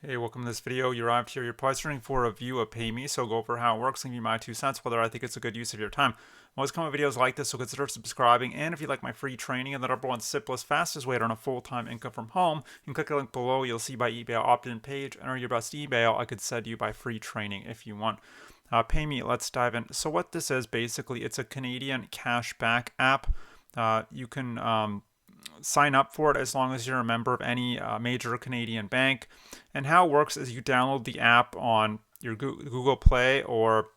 Hey, welcome to this video. You arrived here. You're probably searching for a view of Paymi, so I'll go over how it works and give you my 2 cents, whether I think it's a good use of your time. I always come with videos like this, so consider subscribing. And if you like my free training and the number one simplest, fastest way to earn a full-time income from home, you can click the link below. You'll see my email opt-in page. Enter your best email. I could send you my free training if you want. Paymi, let's dive in. So what this is, basically, it's a Canadian cashback app. You can sign up for it as long as you're a member of any major Canadian bank. And how it works is you download the app on your Google Play or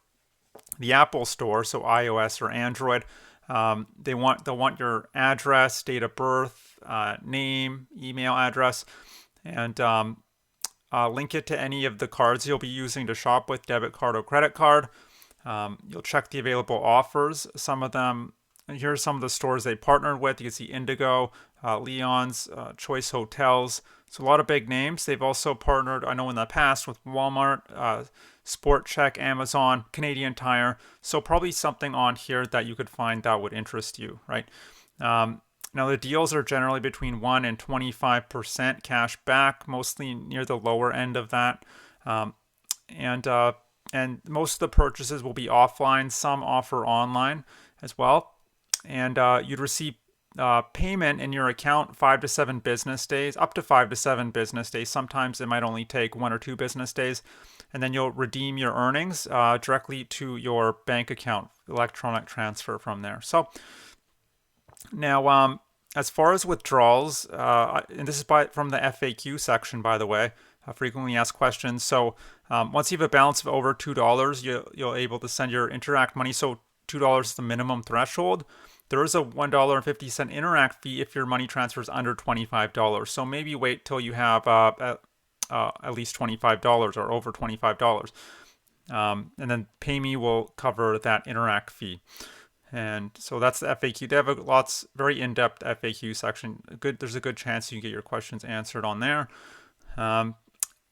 the Apple Store, so iOS or Android. They'll want your address, date of birth, name, email address, and link it to any of the cards you'll be using to shop with, debit card or credit card. You'll check the available offers. Some of them, here are some of the stores they partnered with. You can see Indigo, Leon's, Choice Hotels. So a lot of big names. They've also partnered, I know in the past, with Walmart, Sport Check, Amazon, Canadian Tire. So probably something on here that you could find that would interest you, right? Now the deals are generally between 1 and 25% cash back, mostly near the lower end of that. And most of the purchases will be offline. Some offer online as well. And you'd receive payment in your account 5 to 7 business days, up to 5 to 7 business days. Sometimes it might only take 1 or 2 business days. And then you'll redeem your earnings directly to your bank account, electronic transfer from there. So now, as far as withdrawals, and this is from the FAQ section, by the way, frequently asked questions. So once you have a balance of over $2, you're able to send your Interact money. So $2 is the minimum threshold. There is a $1.50 Interact fee if your money transfers under $25. So maybe wait till you have at least $25 or over $25. And then Paymi will cover that Interact fee. And so that's the FAQ. They have a very in-depth FAQ section. There's a good chance you can get your questions answered on there. Now,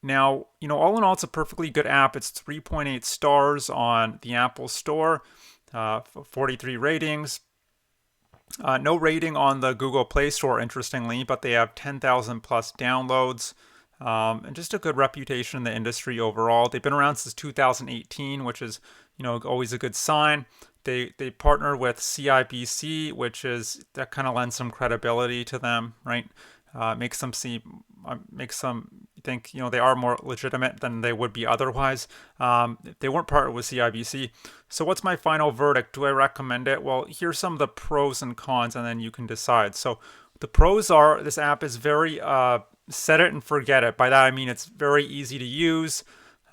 all in all, it's a perfectly good app. It's 3.8 stars on the Apple Store, 43 ratings. No rating on the Google Play Store, interestingly, but they have 10,000 plus downloads. And just a good reputation in the industry overall. They've been around since 2018, which is, always a good sign. They partner with CIBC, that kind of lends some credibility to them, right? Makes them think they are more legitimate than they would be otherwise. They weren't partnered with CIBC. So what's my final verdict? Do I recommend it? Well, here's some of the pros and cons, and then you can decide. So the pros are this app is very set it and forget it. By that I mean it's very easy to use.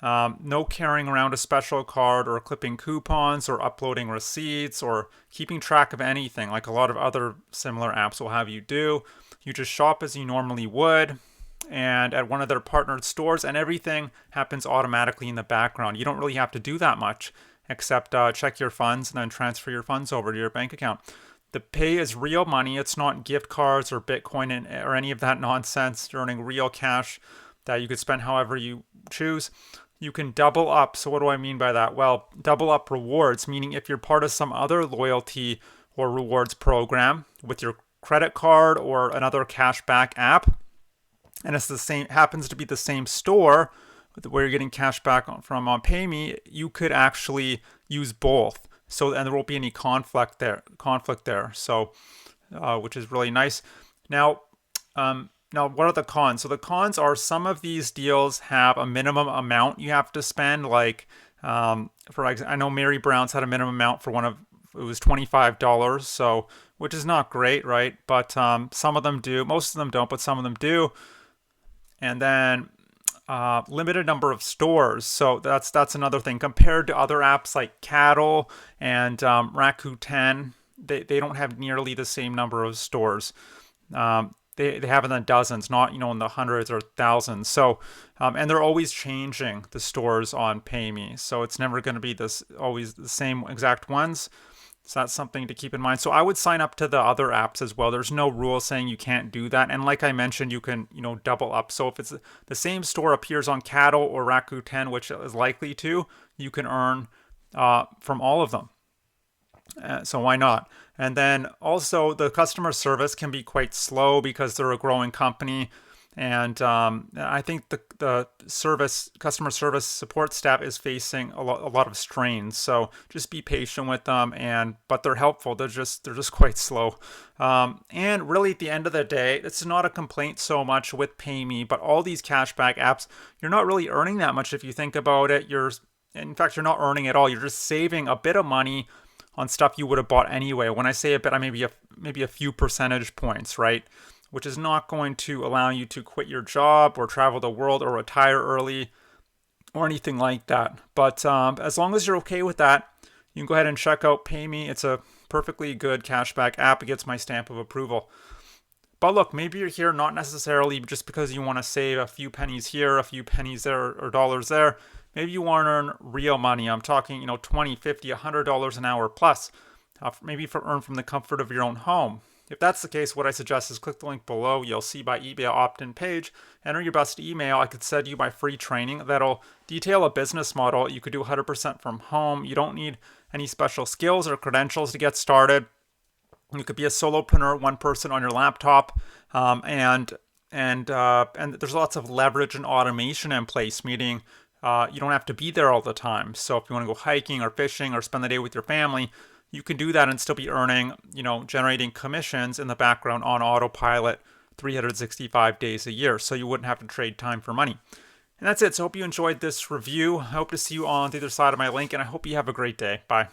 No carrying around a special card or clipping coupons or uploading receipts or keeping track of anything like a lot of other similar apps will have you do. You just shop as you normally would and at one of their partnered stores, and everything happens automatically in the background. You don't really have to do that much except check your funds and then transfer your funds over to your bank account. The pay is real money. It's not gift cards or Bitcoin or any of that nonsense. You're earning real cash that you could spend however you choose. You can double up. So what do I mean by that? Well, double up rewards, meaning if you're part of some other loyalty or rewards program with your credit card or another cashback app, and it's the same, happens to be the same store where you're getting cash back from on Payme, you could actually use both. So, and there won't be any conflict there. So, which is really nice. Now, what are the cons? So the cons are some of these deals have a minimum amount you have to spend. Like, for example, I know Mary Brown's had a minimum amount for it was $25. So, which is not great, right? But some of them do. Most of them don't, but some of them do. And then limited number of stores. So that's another thing. Compared to other apps like Cattle and Rakuten, they don't have nearly the same number of stores. They have in the dozens, not in the hundreds or thousands. So and they're always changing the stores on Payme. So it's never going to be always the same exact ones. So that's something to keep in mind. So I would sign up to the other apps as well. There's no rule saying you can't do that. And like I mentioned, you can, double up. So if it's the same store appears on Cattle or Rakuten, which is likely to, you can earn from all of them. So why not? And then also the customer service can be quite slow because they're a growing company. And I think the customer service support staff is facing a lot of strains. So just be patient with them, but they're helpful. They're just quite slow. And really, at the end of the day, it's not a complaint so much with Payme, but all these cashback apps, you're not really earning that much if you think about it. In fact, you're not earning at all. You're just saving a bit of money on stuff you would have bought anyway. When I say a bit, I maybe a few percentage points, right? Which is not going to allow you to quit your job or travel the world or retire early or anything like that. But as long as you're okay with that, you can go ahead and check out Payme. It's a perfectly good cashback app. It gets my stamp of approval. But look, maybe you're here not necessarily just because you want to save a few pennies here, a few pennies there, or dollars there. Maybe you want to earn real money. I'm talking, $20, $50, $100 an hour plus. Maybe earn from the comfort of your own home. If that's the case, what I suggest is click the link below. You'll see my email opt-in page. Enter your best email. I could send you my free training that'll detail a business model. You could do 100% from home. You don't need any special skills or credentials to get started. You could be a solopreneur, one person on your laptop, and there's lots of leverage and automation in place, meaning you don't have to be there all the time. So if you want to go hiking or fishing or spend the day with your family, you can do that and still be earning, generating commissions in the background on autopilot 365 days a year. So you wouldn't have to trade time for money. And that's it. So I hope you enjoyed this review. I hope to see you on the other side of my link, and I hope you have a great day. Bye.